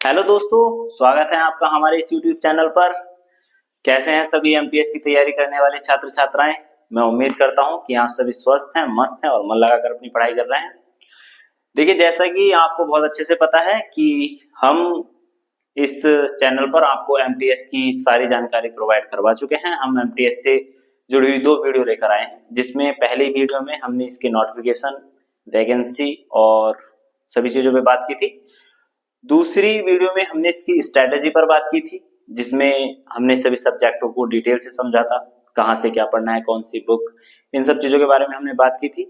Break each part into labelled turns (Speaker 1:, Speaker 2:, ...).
Speaker 1: Hello दोस्तों, स्वागत है आपका हमारे इस YouTube चैनल पर। कैसे हैं सभी एमटीएस की तैयारी करने वाले छात्र छात्राएं। मैं उम्मीद करता हूं कि आप सभी स्वस्थ हैं, मस्त हैं और मन लगाकर अपनी पढ़ाई कर रहे हैं। देखिए, जैसा कि आपको बहुत अच्छे से पता है कि हम इस चैनल पर आपको एमटीएस की सारी जानकारी प्रोवाइड करवा चुके हैं। हम एमटीएस से जुड़ी हुई 2 वीडियो लेकर आए हैं, जिसमें पहली वीडियो में हमने इसकी नोटिफिकेशन, वैकेंसी और सभी चीजों पे बात की थी। दूसरी वीडियो में हमने इसकी स्ट्रेटेजी पर बात की थी, जिसमें हमने सभी सब्जेक्टों को डिटेल से समझा था, कहाँ से क्या पढ़ना है, कौन सी बुक, इन सब चीजों के बारे में हमने बात की थी।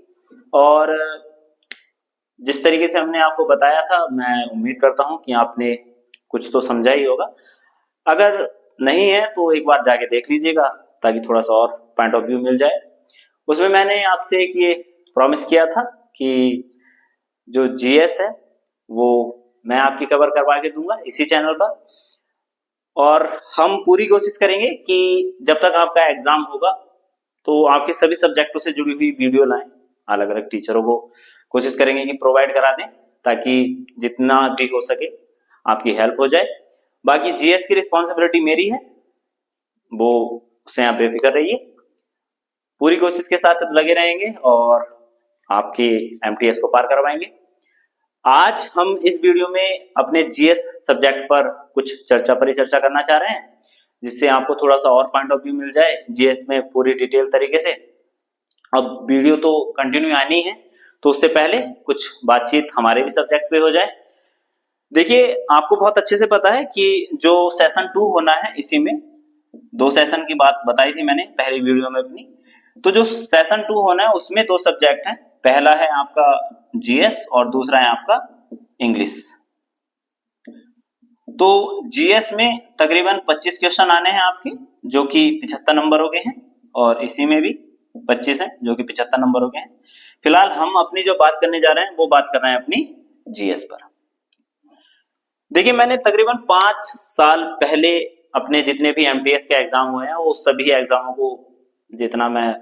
Speaker 1: और जिस तरीके से हमने आपको बताया था, मैं उम्मीद करता हूं कि आपने कुछ तो समझा ही होगा। अगर नहीं है तो एक बार जाके देख लीजिएगा, ताकि थोड़ा सा और पॉइंट ऑफ व्यू मिल जाए। उसमें मैंने आपसे एक ये प्रॉमिस किया था कि जो जीएस है वो मैं आपकी कवर करवा के दूंगा इसी चैनल पर, और हम पूरी कोशिश करेंगे कि जब तक आपका एग्जाम होगा तो आपके सभी सब्जेक्टों से जुड़ी हुई वीडियो लाएं, अलग अलग टीचरों को कोशिश करेंगे कि प्रोवाइड करा दें, ताकि जितना भी हो सके आपकी हेल्प हो जाए। बाकी जीएस की रिस्पॉन्सिबिलिटी मेरी है, वो उससे आप बेफिक्र रहिए। पूरी कोशिश के साथ लगे रहेंगे और आपके एमटीएस को पार करवाएंगे। आज हम इस वीडियो में अपने जीएस सब्जेक्ट पर कुछ परिचर्चा करना चाह रहे हैं, जिससे आपको थोड़ा सा और पॉइंट ऑफ व्यू मिल जाए जीएस में पूरी डिटेल तरीके से। अब वीडियो तो कंटिन्यू आनी है, तो उससे पहले कुछ बातचीत हमारे भी सब्जेक्ट पे हो जाए। देखिए, आपको बहुत अच्छे से पता है कि जो सेशन 2 होना है, इसी में 2 सेशन की बात बताई थी मैंने पहली वीडियो में अपनी। तो जो सेशन 2 होना है उसमें 2 सब्जेक्ट हैं, पहला है आपका जीएस और दूसरा है आपका इंग्लिश। तो जीएस में तकरीबन 25 क्वेश्चन आने हैं आपके, जो कि 75 नंबरों के हैं, और इसी में भी 25 हैं जो कि 75 नंबरों के हैं। फिलहाल हम अपनी जो बात करने जा रहे हैं वो बात कर रहे हैं अपनी जीएस पर। देखिए, मैंने तकरीबन 5 साल पहले अपने जितने भी एमटीएस के एग्जाम हुए हैं, वो सभी एग्जामों को जितना मैं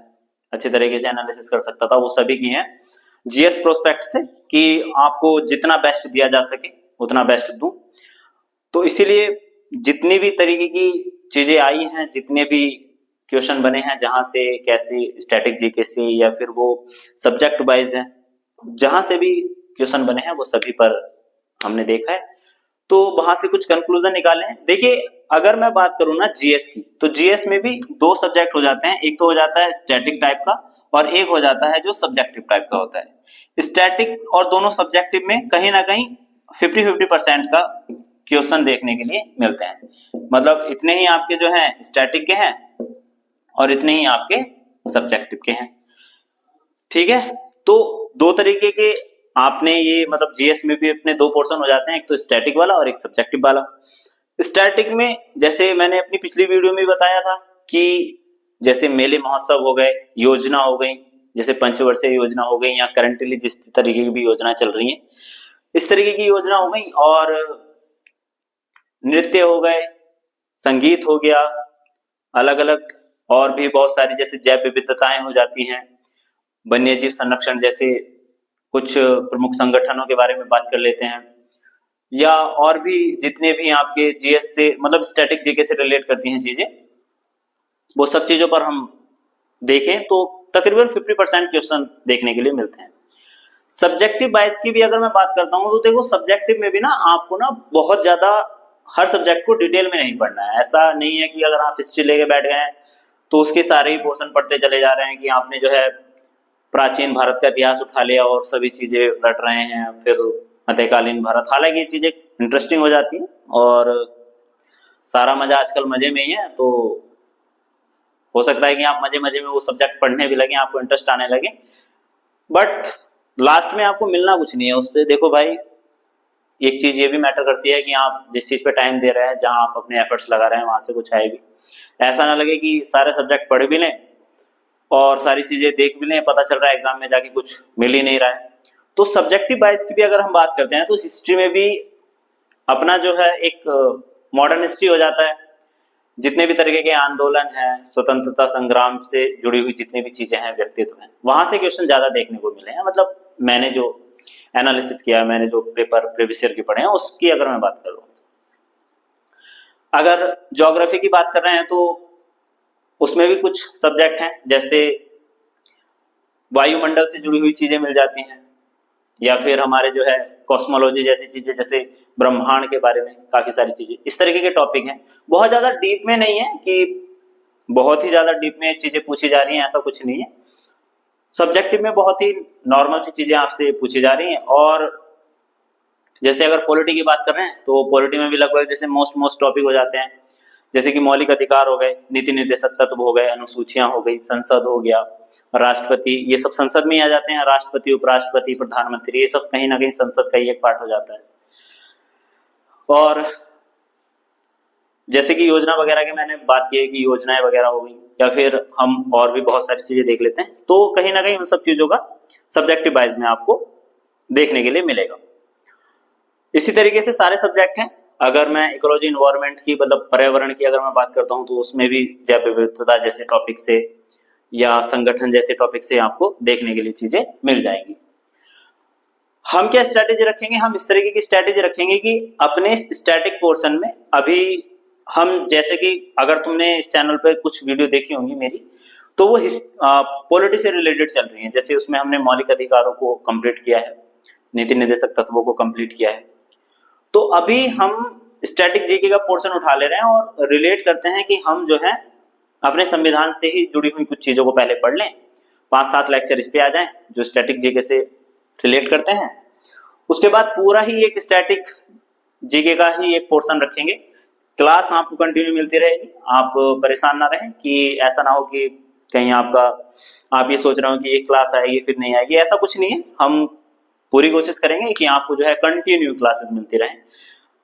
Speaker 1: अच्छे तरीके से एनालिसिस कर सकता था वो सभी किए हैं जीएस प्रोस्पेक्ट से, कि आपको जितना बेस्ट दिया जा सके उतना बेस्ट दूं। तो इसीलिए जितनी भी तरीके की चीजें आई हैं, जितने भी क्वेश्चन बने हैं, जहां से कैसे स्टैटिक जीके से या फिर वो सब्जेक्ट वाइज है, जहां से भी क्वेश्चन बने हैं वो सभी पर हमने देखा है, तो वहां से कुछ कंक्लूजन निकाले हैं। देखिए, अगर मैं बात करूं ना जीएस की, तो जीएस में भी 2 सब्जेक्ट हो जाते हैं। एक तो हो जाता है स्टैटिक टाइप का, और एक हो जाता है जो सब्जेक्टिव टाइप का होता है। स्टैटिक और दोनों सब्जेक्टिव में कहीं ना कहीं 50-50% का क्वेश्चन देखने के लिए मिलते हैं। मतलब इतने ही आपके जो हैं स्टैटिक के हैं और इतने ही आपके सब्जेक्टिव के हैं। ठीक है, तो 2 तरीके के आपने ये, मतलब जीएस में भी अपने 2 पोर्शन हो जाते हैं, एक तो स्टैटिक वाला और एक सब्जेक्टिव वाला। स्टैटिक में जैसे मैंने अपनी पिछली वीडियो में बताया था कि जैसे मेले महोत्सव हो गए, योजना हो गई, जैसे पंचवर्षीय योजना हो गई, या करंटली जिस तरीके की भी योजना चल रही है इस तरीके की योजना हो गई, और नृत्य हो गए, संगीत हो गया, अलग अलग और भी बहुत सारी, जैसे जैव विविधताएं हो जाती हैं, वन्य जीव संरक्षण जैसे कुछ प्रमुख संगठनों के बारे में बात कर लेते हैं, या और भी जितने भी आपके जीएस से, मतलब स्टैटिक जीके से रिलेट करती हैं चीजें, वो सब चीजों पर हम देखें तो तकरीबन 50% क्वेश्चन देखने के लिए मिलते हैं। सब्जेक्टिव वाइज की भी अगर मैं बात करता हूं, तो देखो सब्जेक्टिव में भी ना आपको ना बहुत ज्यादा हर सब्जेक्ट को डिटेल में नहीं पढ़ना है। ऐसा नहीं है कि अगर आप हिस्ट्री लेके बैठ गए हैं तो उसके सारे ही पोर्शन पढ़ते चले जा रहे हैं, कि आपने जो है प्राचीन भारत का इतिहास उठा लिया और सभी चीजें रट रहे हैं, फिर मध्यकालीन भारत। हालांकि ये चीजें इंटरेस्टिंग हो जाती है और सारा मजा आजकल मजे में ही है, तो हो सकता है कि आप मजे मजे में वो सब्जेक्ट पढ़ने भी लगे, आपको इंटरेस्ट आने लगे, बट लास्ट में आपको मिलना कुछ नहीं है उससे। देखो भाई, एक चीज ये भी मैटर करती है कि आप जिस चीज पे टाइम दे रहे हैं, जहां आप अपने एफर्ट्स लगा रहे हैं, वहां से कुछ आए भी। ऐसा ना लगे कि सारे सब्जेक्ट पढ़ भी लें और सारी चीजें देख भी लें, पता चल रहा है एग्जाम में जाके कुछ मिल ही नहीं रहा है। तो सब्जेक्टिव वाइज की भी अगर हम बात करते हैं, तो हिस्ट्री में भी अपना जो है एक मॉडर्न हिस्ट्री हो जाता है। जितने भी तरीके के आंदोलन हैं, स्वतंत्रता संग्राम से जुड़ी हुई जितनी भी चीजें हैं, व्यक्तित्व हैं, वहां से क्वेश्चन ज्यादा देखने को मिले हैं। मतलब मैंने जो एनालिसिस किया, मैंने जो पेपर प्रीवियस ईयर के पढ़े हैं, उसकी अगर मैं बात करूं, अगर ज्योग्राफी की बात कर रहे हैं तो उसमें भी कुछ सब्जेक्ट हैं, जैसे वायुमंडल से जुड़ी हुई चीजें मिल जाती हैं, या फिर हमारे जो है कॉस्मोलॉजी जैसी चीजें, जैसे ब्रह्मांड के बारे में काफी सारी चीजें, इस तरीके के टॉपिक हैं। बहुत ज्यादा डीप में नहीं है कि बहुत ही ज्यादा डीप में चीजें पूछी जा रही हैं, ऐसा कुछ नहीं है। सब्जेक्टिव में बहुत ही नॉर्मल सी चीजें आपसे पूछी जा रही हैं। और जैसे अगर पॉलिटी की बात कर रहे हैं तो पॉलिटी में भी लगभग जैसे मोस्ट टॉपिक हो जाते हैं, जैसे कि मौलिक अधिकार हो गए, नीति निर्देशक तत्व हो गए, अनुसूचियां हो गई, संसद हो गया, राष्ट्रपति, ये सब संसद में ही आ जाते हैं। राष्ट्रपति, उपराष्ट्रपति, प्रधानमंत्री, ये सब कहीं ना कहीं संसद का ही एक पार्ट हो जाता है। और जैसे कि योजना वगैरह की मैंने बात की है कि योजनाएं वगैरह हो गई, या फिर हम और भी बहुत सारी चीजें देख लेते हैं, तो कहीं ना कहीं उन सब चीजों का सब्जेक्टिव वाइज में आपको देखने के लिए मिलेगा। इसी तरीके से सारे सब्जेक्ट हैं। अगर मैं इकोलॉजी इन्वायरमेंट की, मतलब पर्यावरण की अगर मैं बात करता हूं, तो उसमें भी जैव विविधता जैसे टॉपिक से या संगठन जैसे टॉपिक से आपको देखने के लिए चीजें मिल जाएंगी। हम क्या स्ट्रैटेजी रखेंगे? हम इस तरीके की स्ट्रैटेजी रखेंगे कि अपने स्टैटिक पोर्शन में अभी हम, जैसे कि अगर तुमने इस चैनल पर कुछ वीडियो देखी होंगी मेरी, तो वो पॉलिटी से रिलेटेड चल रही है। जैसे उसमें हमने मौलिक अधिकारों को कंप्लीट किया है, नीति निर्देशक तत्वों को कंप्लीट किया है। तो अभी हम स्टैटिक जीके का पोर्शन उठा ले रहे हैं और रिलेट करते हैं कि हम जो है अपने संविधान से ही जुड़ी हुई कुछ चीजों को पहले पढ़ लें, 5-7 लेक्चर इस पे आ जाएं जो स्टैटिक जीके से रिलेट करते हैं। उसके बाद पूरा ही एक स्टैटिक जीके का ही एक पोर्शन रखेंगे। क्लास आपको कंटिन्यू मिलती रहेगी, आप परेशान ना रहें कि ऐसा ना हो कि कहीं आप ये सोच रहे हो कि ये क्लास आएगी फिर नहीं आएगी, ऐसा कुछ नहीं है। हम पूरी कोशिश करेंगे कि आपको जो है कंटिन्यू क्लासेस मिलती रहें।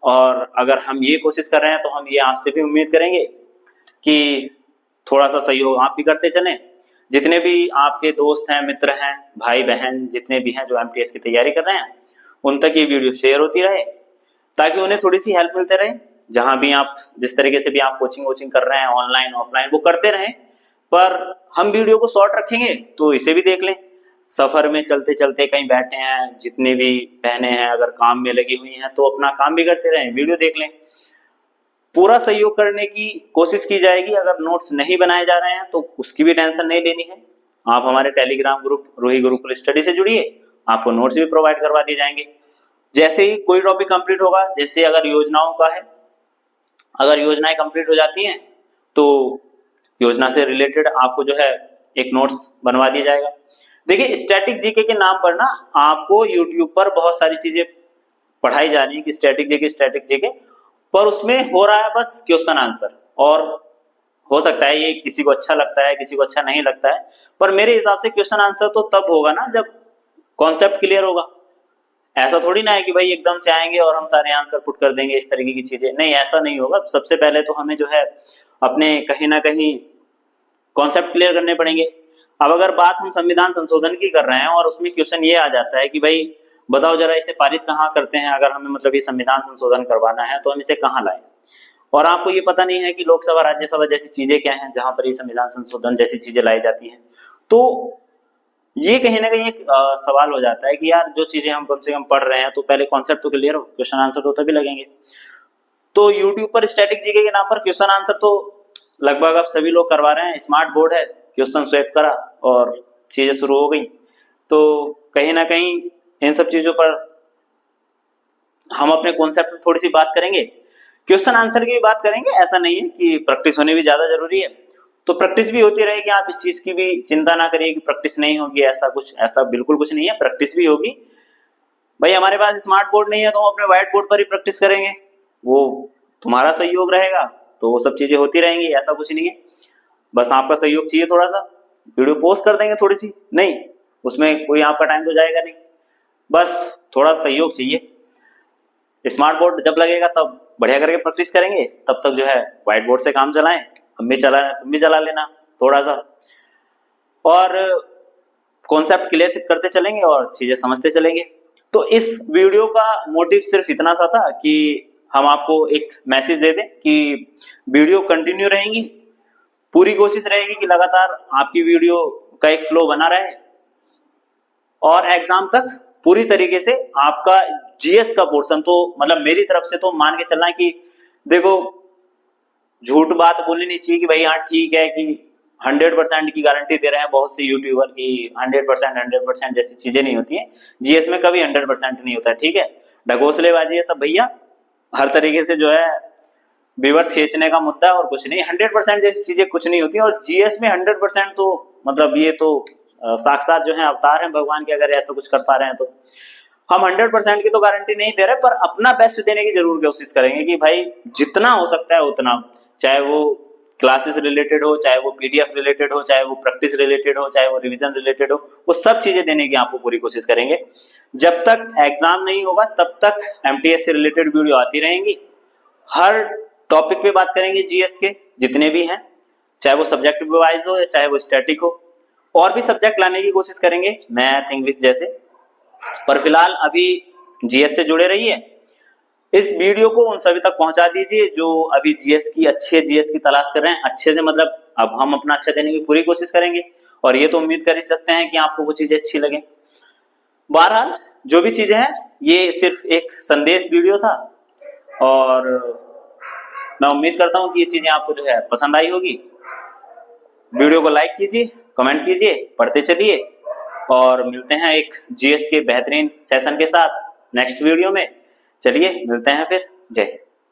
Speaker 1: और अगर हम ये कोशिश कर रहे हैं तो हम ये आपसे भी उम्मीद करेंगे कि थोड़ा सा सहयोग आप भी करते चलें। जितने भी आपके दोस्त हैं, मित्र हैं, भाई बहन जितने भी हैं जो एमटीएस की तैयारी कर रहे हैं, उन तक ये वीडियो शेयर होती रहे, ताकि उन्हें थोड़ी सी हेल्प मिलते रहे। जहां भी आप, जिस तरीके से भी आप कोचिंग कर रहे हैं, ऑनलाइन ऑफलाइन, वो करते रहें। पर हम वीडियो को शॉर्ट रखेंगे तो इसे भी देख लें। सफर में चलते चलते कहीं बैठे हैं, जितनी भी बहनें हैं अगर काम में लगी हुई हैं तो अपना काम भी करते रहें, वीडियो देख लें। पूरा सहयोग करने की कोशिश की जाएगी। अगर नोट्स नहीं बनाए जा रहे हैं तो उसकी भी टेंशन नहीं लेनी है। आप हमारे Telegram group Ruhi Gurukul study से जुड़िए, आपको नोट्स भी प्रोवाइड करवा दिए जाएंगे। जैसे ही कोई टॉपिक कंप्लीट होगा, जैसे अगर योजनाओं का है, अगर योजनाएं कंप्लीट हो जाती हैं तो योजना से रिलेटेड आपको जो है एक नोट्स बनवा दिया जाएगा। देखिए, स्टैटिक जीके के नाम पर ना आपको यूट्यूब पर बहुत सारी चीजें पढ़ाई जा रही है कि स्टैटिक जीके, पर उसमें हो रहा है बस क्वेश्चन आंसर। और हो सकता है ये किसी को अच्छा लगता है, किसी को अच्छा नहीं लगता है, पर मेरे हिसाब से क्वेश्चन आंसर तो तब होगा ना जब कॉन्सेप्ट क्लियर होगा। ऐसा थोड़ी ना है कि भाई एकदम से आएंगे और हम सारे आंसर पुट कर देंगे, इस तरीके की चीजें नहीं, ऐसा नहीं होगा। सबसे पहले तो हमें जो है अपने कहीं ना कहीं कॉन्सेप्ट क्लियर करने पड़ेंगे। अब अगर बात हम संविधान संशोधन की कर रहे हैं और उसमें क्वेश्चन ये आ जाता है कि भाई बताओ जरा इसे पारित कहाँ करते हैं, अगर हमें मतलब ये संविधान संशोधन करवाना है तो हम इसे कहाँ लाएं, और आपको ये पता नहीं है कि लोकसभा राज्यसभा जैसी चीजें क्या हैं जहां पर ये संविधान संशोधन जैसी चीजें लाई जाती हैं, तो ये कहीं ना कहीं एक सवाल हो जाता है कि यार जो चीजें हम कम से कम पढ़ रहे हैं तो पहले कॉन्सेप्ट तो क्लियर हो, क्वेश्चन आंसर तो तभी लगेंगे। तो यूट्यूब पर स्टैटिक जीके के नाम पर क्वेश्चन आंसर तो लगभग अब सभी लोग करवा रहे हैं। स्मार्ट बोर्ड है, क्वेश्चन स्वैप करा और चीजें शुरू हो गई। तो कहीं ना कहीं इन सब चीजों पर हम अपने कॉन्सेप्ट में थोड़ी सी बात करेंगे, क्वेश्चन आंसर की भी बात करेंगे। ऐसा नहीं है कि प्रैक्टिस होनी भी ज्यादा जरूरी है, तो प्रैक्टिस भी होती रहेगी। आप इस चीज की भी चिंता ना करिए कि प्रैक्टिस नहीं होगी, ऐसा बिल्कुल कुछ नहीं है, प्रैक्टिस भी होगी। भाई हमारे पास स्मार्ट बोर्ड नहीं है तो हम अपने व्हाइट बोर्ड पर ही प्रैक्टिस करेंगे, वो तुम्हारा सहयोग रहेगा तो वो सब चीजें होती रहेंगी, ऐसा कुछ नहीं है। बस आपका सहयोग चाहिए थोड़ा सा, वीडियो पोस्ट कर देंगे थोड़ी सी, नहीं उसमें कोई आपका टाइम तो जाएगा नहीं, बस थोड़ा सहयोग चाहिए। स्मार्ट बोर्ड जब लगेगा तब बढ़िया करके प्रैक्टिस करेंगे, तब तक जो है व्हाइट बोर्ड से काम चलाएं। हम भी चला रहे हैं, तुम भी चला लेना थोड़ा सा, और कॉन्सेप्ट क्लियर करते चलेंगे और चीजें समझते चलेंगे। तो इस वीडियो का मोटिव सिर्फ इतना सा था कि हम आपको एक मैसेज दे दें कि वीडियो कंटिन्यू रहेंगी, पूरी कोशिश रहेगी कि लगातार आपकी वीडियो का एक फ्लो बना रहे, और एग्जाम तक पूरी तरीके से आपका जीएस का पोर्शन, तो मतलब मेरी तरफ से तो मान के चलना है कि देखो झूठ बात बोलनी नहीं चाहिए कि भाई हाँ ठीक है कि 100% की गारंटी दे रहे हैं बहुत से यूट्यूबर की 100% जैसी चीजें नहीं होती है। जीएस में कभी 100% नहीं होता है, ठीक है। ढकोसलेबाजी है सब भैया, हर तरीके से जो है व्यूअर्स खींचने का मुद्दा है और कुछ नहीं। 100% जैसी चीजें कुछ नहीं होती, और जीएस में 100% तो मतलब ये तो साक्षात जो है अवतार है भगवान के, अगर ऐसा कुछ कर पा रहे हैं तो। हम 100% की तो गारंटी नहीं दे रहे, पर अपना बेस्ट देने की जरूर कोशिश करेंगे कि भाई जितना हो सकता है उतना, चाहे वो क्लासेस रिलेटेड हो, चाहे वो पीडीएफ रिलेटेड हो, चाहे वो प्रैक्टिस रिलेटेड हो, चाहे वो रिवीजन रिलेटेड हो, वो सब चीजें देने की आपको पूरी कोशिश करेंगे। जब तक एग्जाम नहीं होगा तब तक एमटीएस से रिलेटेड वीडियो आती रहेंगी। हर टॉपिक पे बात करेंगे जीएस के जितने भी हैं, चाहे वो सब्जेक्ट वाइज हो या चाहे वो स्टैटिक हो। और भी सब्जेक्ट लाने की कोशिश करेंगे, मैथ इंग्लिश जैसे। पर फिलहाल अभी जीएस से जुड़े रहिए। इस वीडियो को उन सभी तक पहुंचा दीजिए जो अभी जीएस की अच्छे जीएस की तलाश कर रहे हैं, अच्छे से मतलब अब हम अपना अच्छा देने की पूरी कोशिश करेंगे, और ये तो उम्मीद कर ही सकते हैं कि आपको वो चीजें अच्छी लगे। बहरहाल जो भी चीजें हैं, ये सिर्फ एक संदेश वीडियो था, और मैं उम्मीद करता हूं कि ये चीजें आपको जो है पसंद आई होगी। वीडियो को लाइक कीजिए, कमेंट कीजिए, पढ़ते चलिए, और मिलते हैं एक जीएस के बेहतरीन सेशन के साथ नेक्स्ट वीडियो में। चलिए मिलते हैं फिर, जय हिंद।